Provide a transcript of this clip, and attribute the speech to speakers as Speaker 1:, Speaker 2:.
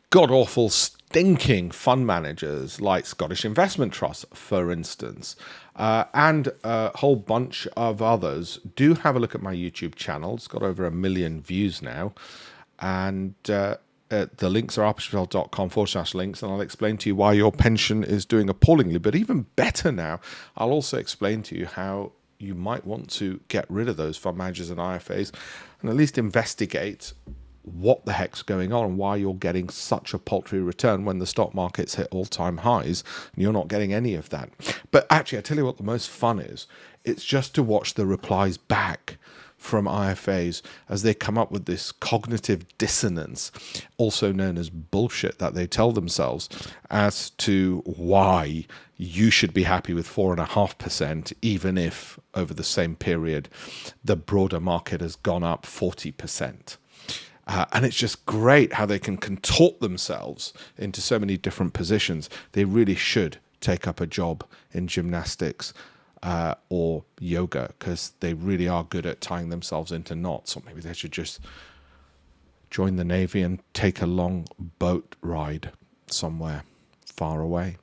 Speaker 1: god-awful, stinking fund managers like Scottish Investment Trust, for instance, and a whole bunch of others, do have a look at my YouTube channel. It's got over 1 million views now. And the links are alpeshpatel.com/links, and I'll explain to you why your pension is doing appallingly. But even better now, I'll also explain to you how you might want to get rid of those fund managers and IFAs and at least investigate what the heck's going on and why you're getting such a paltry return when the stock market's hit all-time highs and you're not getting any of that. But actually, I tell you what the most fun is. It's just to watch the replies back from IFAs as they come up with this cognitive dissonance, also known as bullshit, that they tell themselves as to why you should be happy with 4.5%, even if over the same period the broader market has gone up 40%. And it's just great how they can contort themselves into so many different positions. They really should take up a job in gymnastics or yoga, because they really are good at tying themselves into knots. Or maybe they should just join the Navy and take a long boat ride somewhere far away.